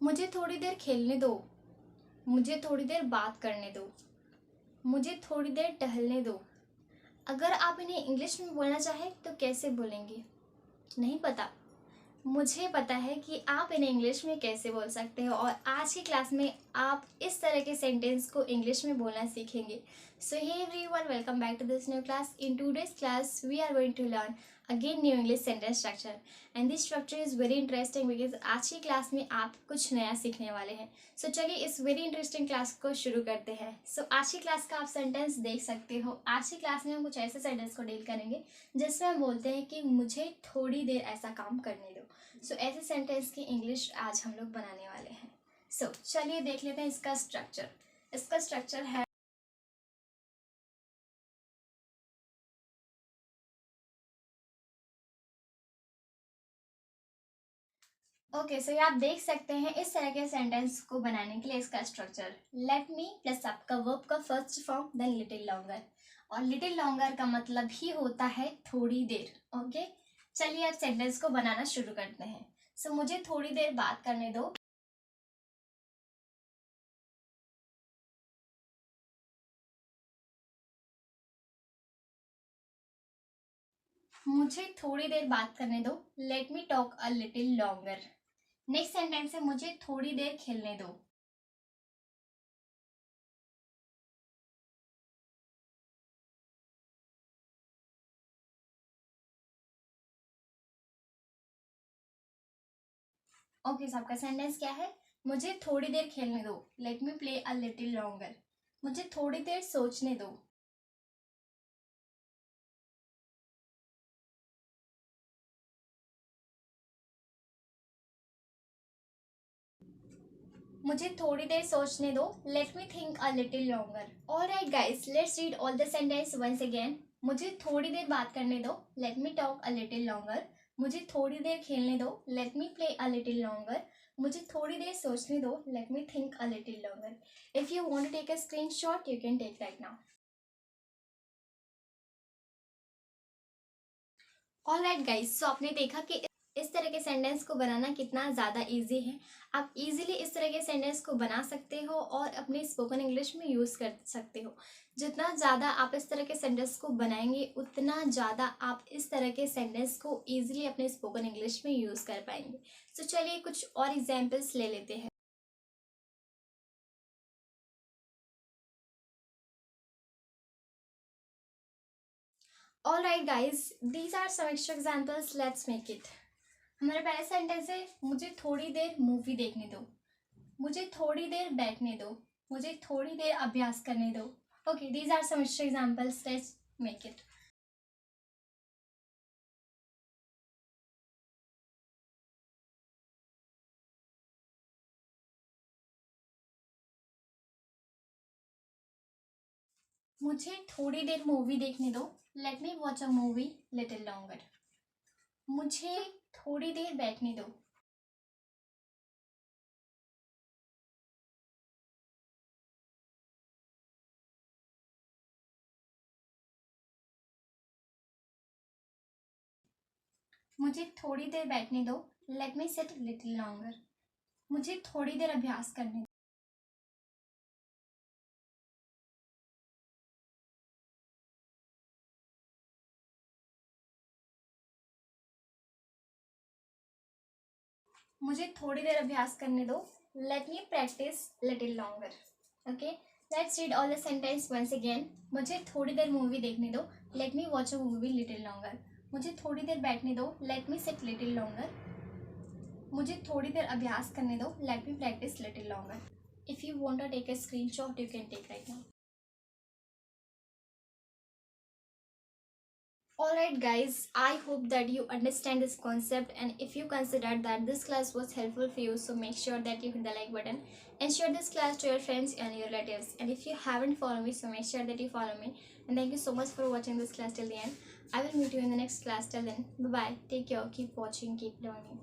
मुझे थोड़ी देर खेलने दो, मुझे थोड़ी देर बात करने दो, मुझे थोड़ी देर टहलने दो। अगर आप इन्हें इंग्लिश में बोलना चाहें तो कैसे बोलेंगे? नहीं पता? मुझे पता है कि आप इन्हें इंग्लिश में कैसे बोल सकते हो, और आज की क्लास में आप इस तरह के सेंटेंस को इंग्लिश में बोलना सीखेंगे। So hey everyone, welcome back to this new class. In today's class we are going to learn again new English sentence structure, and this structure is very interesting because आज की class में आप कुछ नया सीखने वाले हैं. सो चलिए इस वेरी इंटरेस्टिंग क्लास को शुरू करते हैं. सो आज की क्लास का आप सेंटेंस देख सकते हो. आज की क्लास में हम कुछ ऐसे सेंटेंस को डील करेंगे जिसमें हम बोलते हैं कि मुझे थोड़ी देर ऐसा काम करने दो. सो ऐसे सेंटेंस की इंग्लिश आज हम लोग बनाने वाले हैं. सो चलिए देख लेते हैं इसका स्ट्रक्चर. इसका स्ट्रक्चर है ओके. सो ये आप देख सकते हैं इस तरह के सेंटेंस को बनाने के लिए इसका स्ट्रक्चर लेट मी प्लस आपका वर्ब का first form then little longer, और लिटिल लॉन्गर का मतलब ही होता है थोड़ी देर. ओके चलिए अब सेंटेंस को बनाना शुरू करते हैं. सो मुझे थोड़ी देर बात करने दो. मुझे थोड़ी देर बात करने दो. Let me talk a little longer. Next sentence है मुझे थोड़ी देर खेलने दो. ओके सबका सेंटेंस क्या है? मुझे थोड़ी देर खेलने दो. Let me play a little longer. मुझे थोड़ी देर सोचने दो. मुझे थोड़ी देर सोचने दो. Let me think a little longer. Alright guys, let's read all the sentence once again. मुझे थोड़ी देर बात करने दो. Let me talk a little longer. मुझे थोड़ी देर खेलने दो. Let me play a little longer. मुझे थोड़ी देर सोचने दो. Let me think a little longer. If you want to take a screenshot you can take right now. Alright guys, so आपने देखा कि इस तरह के सेंटेंस को बनाना कितना ज़्यादा इजी है. आप इजीली इस तरह के सेंटेंस को बना सकते हो और अपने स्पोकन इंग्लिश में यूज़ कर सकते हो. जितना ज़्यादा आप इस तरह के सेंटेंस को बनाएंगे उतना ज़्यादा आप इस तरह के सेंटेंस को इजीली अपने स्पोकन इंग्लिश में यूज़ कर पाएंगे. सो चलिए कुछ और एग्जाम्पल्स ले लेते हैं. Alright guys, these are some extra examples. Let's make it. हमारा पहला सेंटेंस है मुझे थोड़ी देर मूवी देखने दो. मुझे थोड़ी देर बैठने दो. मुझे थोड़ी देर अभ्यास करने दो. Okay these are some examples. Let's make it. मुझे थोड़ी देर मूवी देखने दो. Let me watch a movie little longer. मुझे थोड़ी देर बैठने दो. मुझे थोड़ी देर बैठने दो. Let me sit little longer. मुझे थोड़ी देर अभ्यास करने दो. मुझे थोड़ी देर अभ्यास करने दो. Let me practice little longer. Okay let's read all the sentence once again. मुझे थोड़ी देर मूवी देखने दो. Let me watch a movie little longer. मुझे थोड़ी देर बैठने दो. Let me sit little longer. मुझे थोड़ी देर अभ्यास करने दो. Let me practice little longer. If you want to take a screenshot you can take right now. Alright guys, I hope that you understand this concept, and if you consider that this class was helpful for you, so make sure that you hit the like button and share this class to your friends and your relatives. And if you haven't followed me, so make sure that you follow me. And thank you so much for watching this class till the end. I will meet you in the next class. Till then, bye bye. Take care. Keep watching. Keep learning.